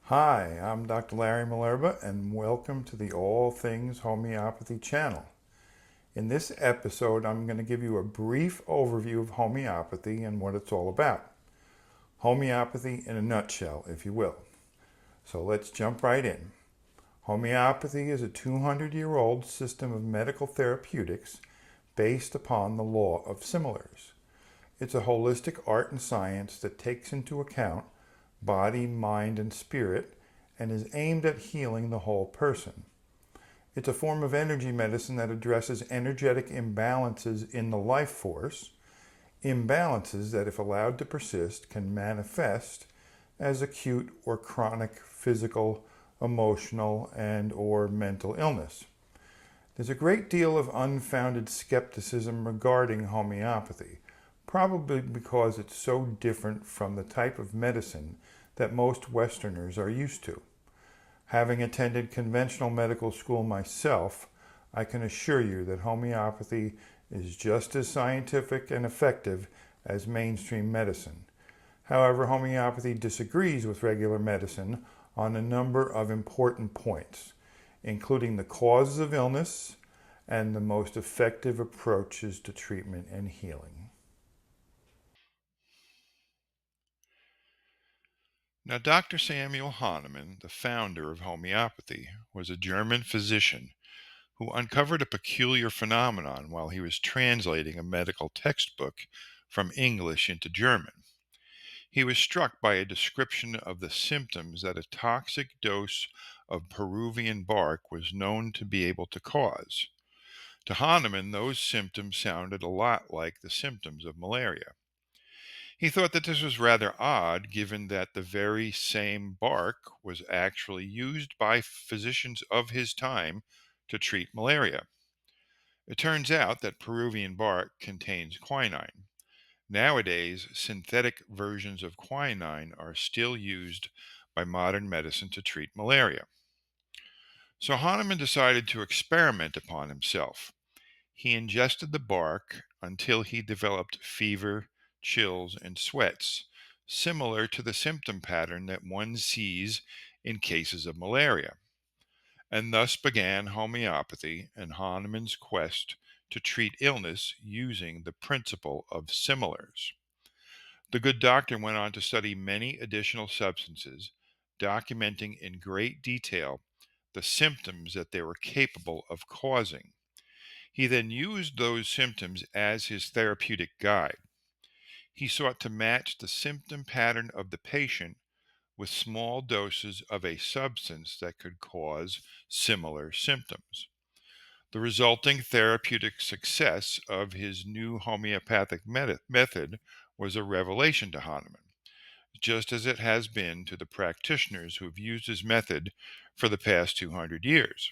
Hi, I'm Dr. Larry Malerba, and welcome to the All Things Homeopathy channel. In this episode, I'm going to give you a brief overview of homeopathy and what it's all about. Homeopathy in a nutshell, if you will. So let's jump right in. Homeopathy is a 200-year-old system of medical therapeutics based upon the law of similars. It's a holistic art and science that takes into account body, mind, and spirit, and is aimed at healing the whole person. It's a form of energy medicine that addresses energetic imbalances in the life force, imbalances that, if allowed to persist, can manifest as acute or chronic physical, emotional, and or mental illness. There's a great deal of unfounded skepticism regarding homeopathy, probably because it's so different from the type of medicine that most Westerners are used to. Having attended conventional medical school myself, I can assure you that homeopathy is just as scientific and effective as mainstream medicine. However, homeopathy disagrees with regular medicine on a number of important points, including the causes of illness and the most effective approaches to treatment and healing. Now, Dr. Samuel Hahnemann, the founder of homeopathy, was a German physician who uncovered a peculiar phenomenon while he was translating a medical textbook from English into German. He was struck by a description of the symptoms that a toxic dose of Peruvian bark was known to be able to cause. To Hahnemann, those symptoms sounded a lot like the symptoms of malaria. He thought that this was rather odd, given that the very same bark was actually used by physicians of his time to treat malaria. It turns out that Peruvian bark contains quinine. Nowadays, synthetic versions of quinine are still used by modern medicine to treat malaria. So Hahnemann decided to experiment upon himself. He ingested the bark until he developed fever, chills, and sweats, similar to the symptom pattern that one sees in cases of malaria. And thus began homeopathy and Hahnemann's quest to treat illness using the principle of similars. The good doctor went on to study many additional substances, documenting in great detail the symptoms that they were capable of causing. He then used those symptoms as his therapeutic guide. He sought to match the symptom pattern of the patient with small doses of a substance that could cause similar symptoms. The resulting therapeutic success of his new homeopathic method was a revelation to Hahnemann, just as it has been to the practitioners who have used his method for the past 200 years.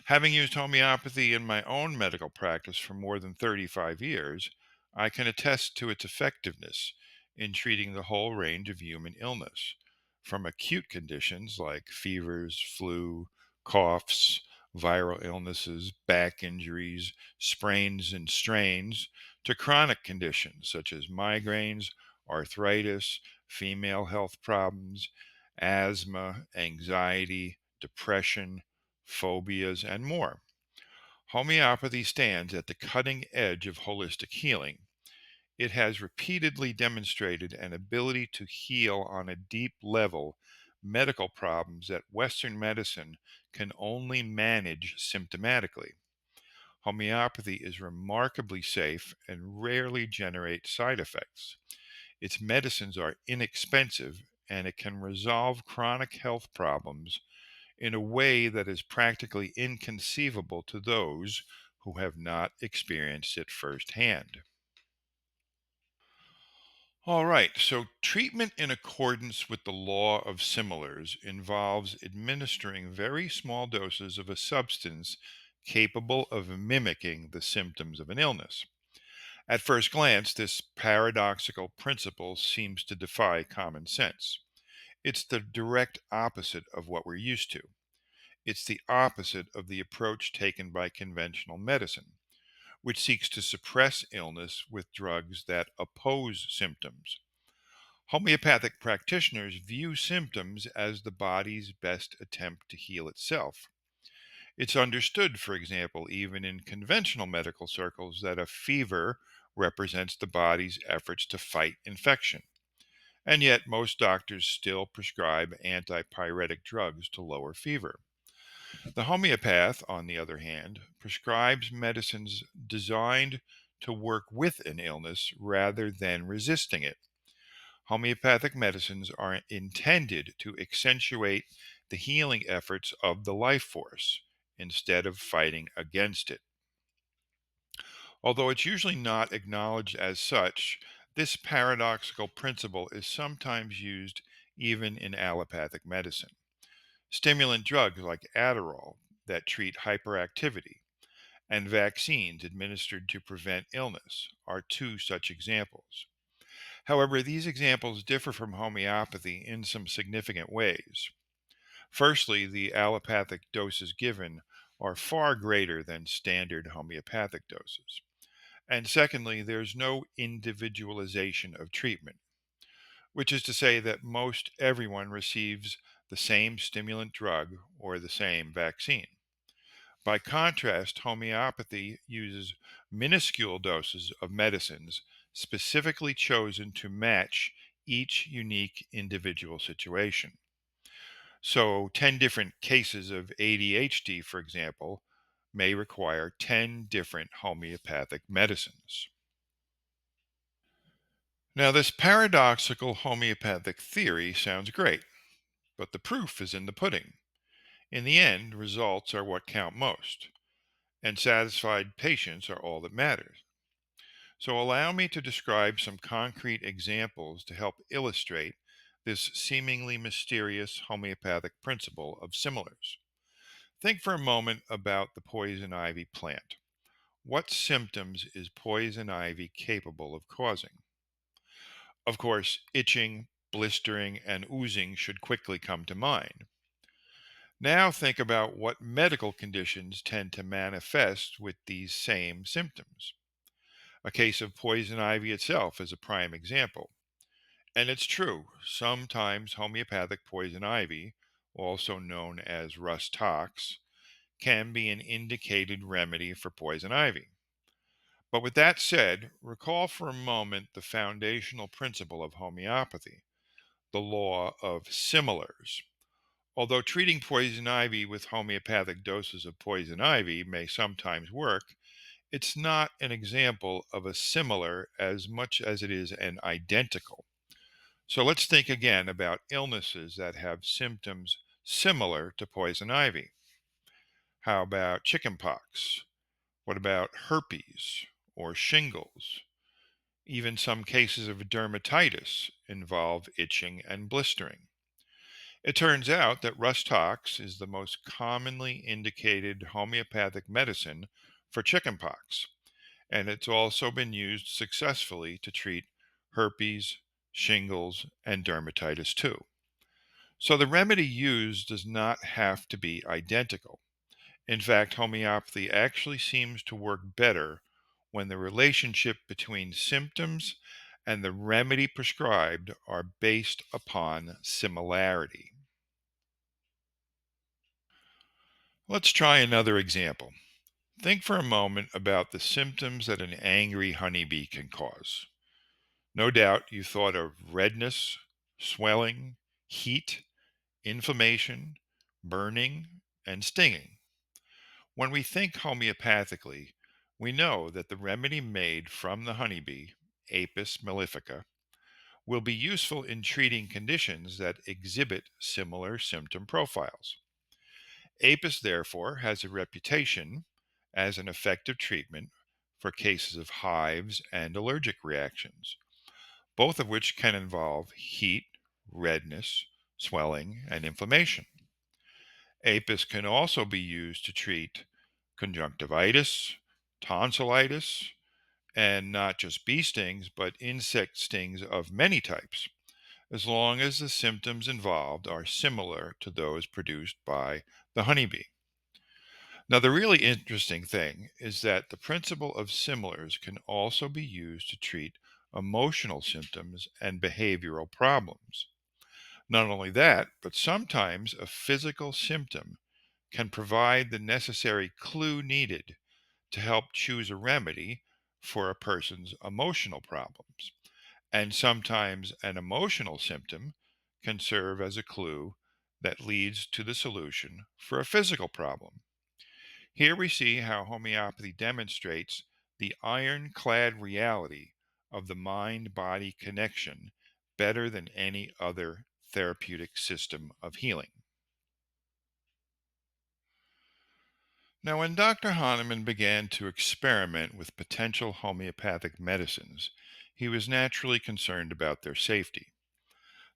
Having used homeopathy in my own medical practice for more than 35 years, I can attest to its effectiveness in treating the whole range of human illness, from acute conditions like fevers, flu, coughs, viral illnesses, back injuries, sprains and strains, to chronic conditions such as migraines, arthritis, female health problems, asthma, anxiety, depression, phobias, and more. Homeopathy stands at the cutting edge of holistic healing. It has repeatedly demonstrated an ability to heal on a deep level medical problems that Western medicine can only manage symptomatically. Homeopathy is remarkably safe and rarely generates side effects. Its medicines are inexpensive and it can resolve chronic health problems in a way that is practically inconceivable to those who have not experienced it firsthand. All right, so treatment in accordance with the law of similars involves administering very small doses of a substance capable of mimicking the symptoms of an illness. At first glance, this paradoxical principle seems to defy common sense. It's the direct opposite of what we're used to. It's the opposite of the approach taken by conventional medicine, which seeks to suppress illness with drugs that oppose symptoms. Homeopathic practitioners view symptoms as the body's best attempt to heal itself. It's understood, for example, even in conventional medical circles, that a fever represents the body's efforts to fight infection. And yet, most doctors still prescribe antipyretic drugs to lower fever. The homeopath, on the other hand, prescribes medicines designed to work with an illness rather than resisting it. Homeopathic medicines are intended to accentuate the healing efforts of the life force instead of fighting against it. Although it's usually not acknowledged as such, this paradoxical principle is sometimes used even in allopathic medicine. Stimulant drugs like Adderall that treat hyperactivity and vaccines administered to prevent illness are two such examples. However, these examples differ from homeopathy in some significant ways. Firstly, the allopathic doses given are far greater than standard homeopathic doses. And secondly, there's no individualization of treatment, which is to say that most everyone receives the same stimulant drug or the same vaccine. By contrast, homeopathy uses minuscule doses of medicines specifically chosen to match each unique individual situation. So, 10 different cases of ADHD, for example, may require 10 different homeopathic medicines. Now, this paradoxical homeopathic theory sounds great, but the proof is in the pudding. In the end, results are what count most, and satisfied patients are all that matters. So, allow me to describe some concrete examples to help illustrate this seemingly mysterious homeopathic principle of similars. Think for a moment about the poison ivy plant. What symptoms is poison ivy capable of causing? Of course, itching, blistering, and oozing should quickly come to mind. Now think about what medical conditions tend to manifest with these same symptoms. A case of poison ivy itself is a prime example. And it's true, sometimes homeopathic poison ivy, also known as Rus tox, can be an indicated remedy for poison ivy. But with that said, recall for a moment the foundational principle of homeopathy, the law of similars. Although treating poison ivy with homeopathic doses of poison ivy may sometimes work, it's not an example of a similar as much as it is an identical. So let's think again about illnesses that have symptoms similar to poison ivy. How about chickenpox? What about herpes or shingles? Even some cases of dermatitis involve itching and blistering. It turns out that Rus tox is the most commonly indicated homeopathic medicine for chickenpox, and it's also been used successfully to treat herpes, shingles, and dermatitis too. So the remedy used does not have to be identical. In fact, homeopathy actually seems to work better when the relationship between symptoms and the remedy prescribed are based upon similarity. Let's try another example. Think for a moment about the symptoms that an angry honeybee can cause. No doubt you thought of redness, swelling, heat, inflammation, burning, and stinging. When we think homeopathically, we know that the remedy made from the honeybee, Apis mellifica, will be useful in treating conditions that exhibit similar symptom profiles. Apis, therefore, has a reputation as an effective treatment for cases of hives and allergic reactions, both of which can involve heat, redness, swelling, and inflammation. Apis can also be used to treat conjunctivitis, tonsillitis, and not just bee stings, but insect stings of many types, as long as the symptoms involved are similar to those produced by the honeybee. Now, the really interesting thing is that the principle of similars can also be used to treat emotional symptoms, and behavioral problems. Not only that, but sometimes a physical symptom can provide the necessary clue needed to help choose a remedy for a person's emotional problems. And sometimes an emotional symptom can serve as a clue that leads to the solution for a physical problem. Here we see how homeopathy demonstrates the ironclad reality of the mind body connection better than any other therapeutic system of healing. Now, when Dr. Hahnemann began to experiment with potential homeopathic medicines, he was naturally concerned about their safety.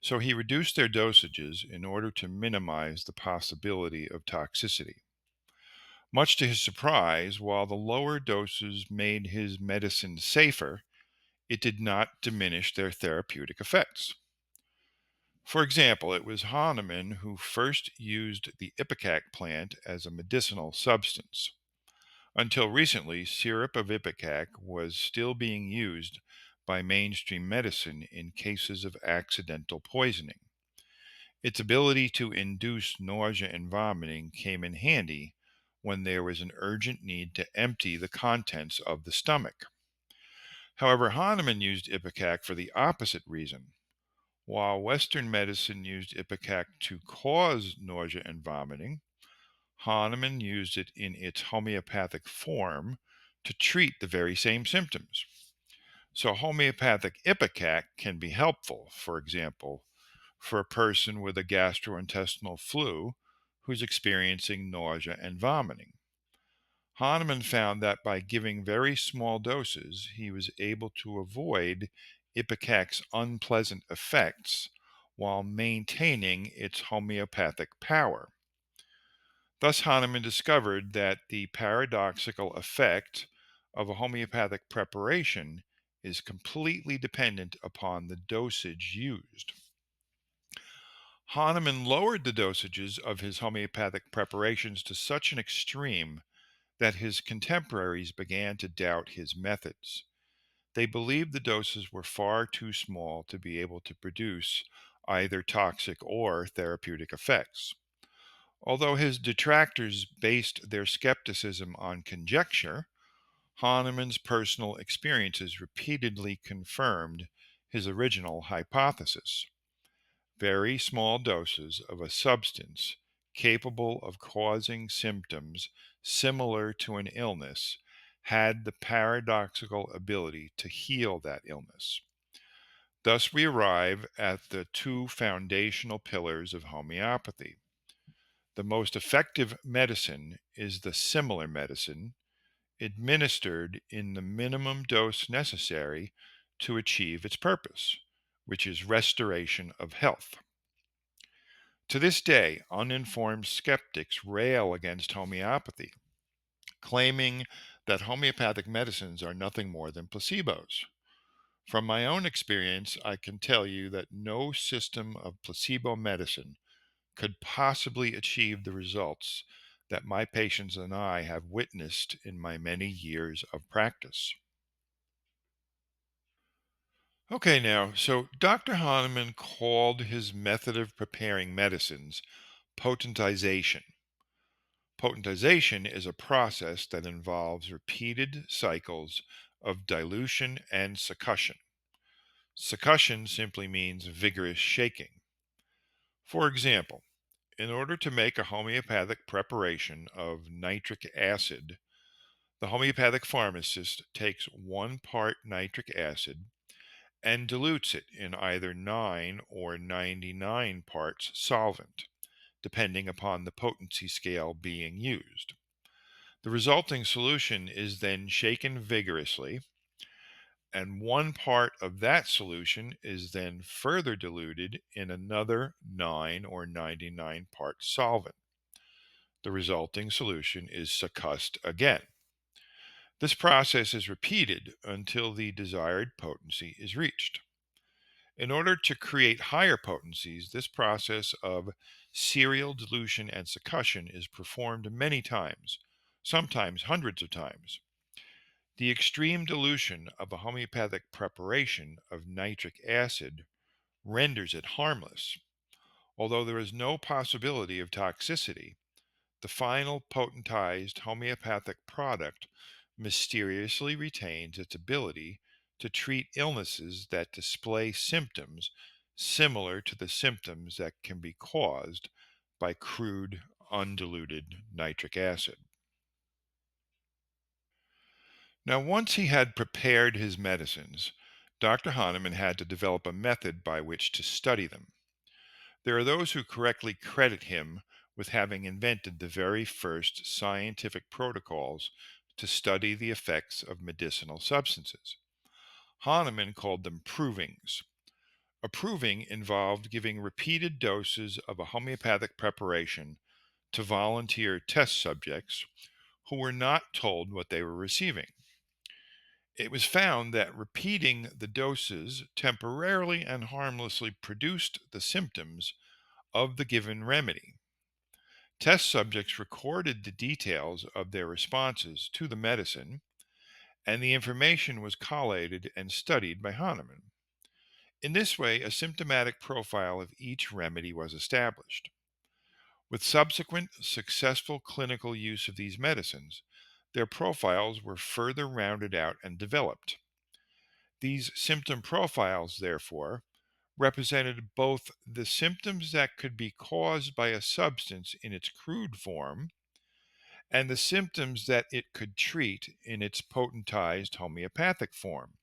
So he reduced their dosages in order to minimize the possibility of toxicity. Much to his surprise, while the lower doses made his medicine safer, it did not diminish their therapeutic effects. For example, it was Hahnemann who first used the ipecac plant as a medicinal substance. Until recently, syrup of ipecac was still being used by mainstream medicine in cases of accidental poisoning. Its ability to induce nausea and vomiting came in handy when there was an urgent need to empty the contents of the stomach. However, Hahnemann used ipecac for the opposite reason. While Western medicine used ipecac to cause nausea and vomiting, Hahnemann used it in its homeopathic form to treat the very same symptoms. So, homeopathic ipecac can be helpful, for example, for a person with a gastrointestinal flu who's experiencing nausea and vomiting. Hahnemann found that by giving very small doses, he was able to avoid Ipicac's unpleasant effects while maintaining its homeopathic power. Thus, Hahnemann discovered that the paradoxical effect of a homeopathic preparation is completely dependent upon the dosage used. Hahnemann lowered the dosages of his homeopathic preparations to such an extreme that his contemporaries began to doubt his methods. They believed the doses were far too small to be able to produce either toxic or therapeutic effects. Although his detractors based their skepticism on conjecture, Hahnemann's personal experiences repeatedly confirmed his original hypothesis. Very small doses of a substance capable of causing symptoms similar to an illness had the paradoxical ability to heal that illness. Thus, we arrive at the two foundational pillars of homeopathy. The most effective medicine is the similar medicine, administered in the minimum dose necessary to achieve its purpose, which is restoration of health. To this day, uninformed skeptics rail against homeopathy, claiming that homeopathic medicines are nothing more than placebos. From my own experience, I can tell you that no system of placebo medicine could possibly achieve the results that my patients and I have witnessed in my many years of practice. Okay, now, so Dr. Hahnemann called his method of preparing medicines potentization. Potentization is a process that involves repeated cycles of dilution and succussion. Succussion simply means vigorous shaking. For example, in order to make a homeopathic preparation of nitric acid, the homeopathic pharmacist takes 1 part nitric acid and dilutes it in either 9 or 99 parts solvent, depending upon the potency scale being used. The resulting solution is then shaken vigorously, and 1 part of that solution is then further diluted in another 9 or 99 part solvent. The resulting solution is succussed again. This process is repeated until the desired potency is reached. In order to create higher potencies, this process of serial dilution and succussion is performed many times, sometimes hundreds of times. The extreme dilution of a homeopathic preparation of nitric acid renders it harmless. Although there is no possibility of toxicity, the final potentized homeopathic product mysteriously retains its ability to treat illnesses that display symptoms similar to the symptoms that can be caused by crude, undiluted nitric acid. Now, once he had prepared his medicines, Dr. Hahnemann had to develop a method by which to study them. There are those who correctly credit him with having invented the very first scientific protocols to study the effects of medicinal substances. Hahnemann called them provings. A proving involved giving repeated doses of a homeopathic preparation to volunteer test subjects who were not told what they were receiving. It was found that repeating the doses temporarily and harmlessly produced the symptoms of the given remedy. Test subjects recorded the details of their responses to the medicine, and the information was collated and studied by Hahnemann. In this way, a symptomatic profile of each remedy was established. With subsequent successful clinical use of these medicines, their profiles were further rounded out and developed. These symptom profiles, therefore, represented both the symptoms that could be caused by a substance in its crude form and the symptoms that it could treat in its potentized homeopathic form.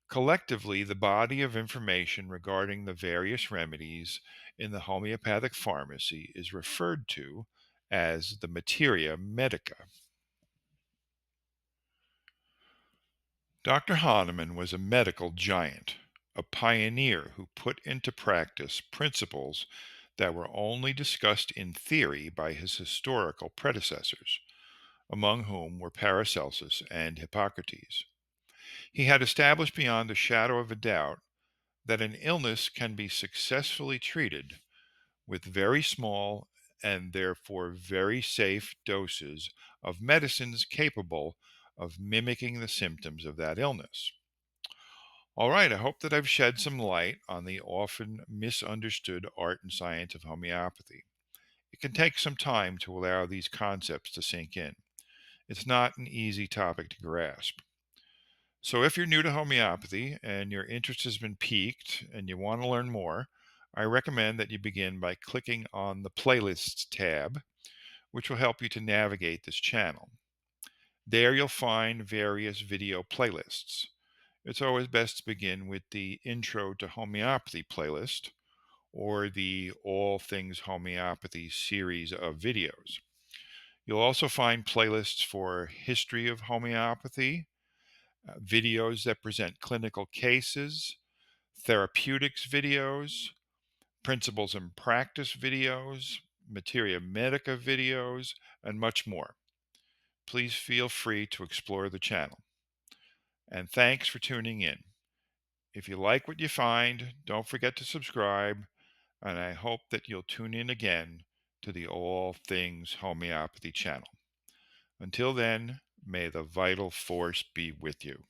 Collectively, the body of information regarding the various remedies in the homeopathic pharmacy is referred to as the Materia Medica. Dr. Hahnemann was a medical giant, a pioneer who put into practice principles that were only discussed in theory by his historical predecessors, among whom were Paracelsus and Hippocrates. He had established beyond a shadow of a doubt that an illness can be successfully treated with very small and therefore very safe doses of medicines capable of mimicking the symptoms of that illness. All right, I hope that I've shed some light on the often misunderstood art and science of homeopathy. It can take some time to allow these concepts to sink in. It's not an easy topic to grasp. So, if you're new to homeopathy and your interest has been piqued and you want to learn more, I recommend that you begin by clicking on the Playlists tab, which will help you to navigate this channel. There you'll find various video playlists. It's always best to begin with the Intro to Homeopathy playlist or the All Things Homeopathy series of videos. You'll also find playlists for History of Homeopathy, videos that present clinical cases, therapeutics videos, principles and practice videos, Materia Medica videos, and much more. Please feel free to explore the channel. And thanks for tuning in. If you like what you find, don't forget to subscribe, and I hope that you'll tune in again to the All Things Homeopathy channel. Until then, may the vital force be with you.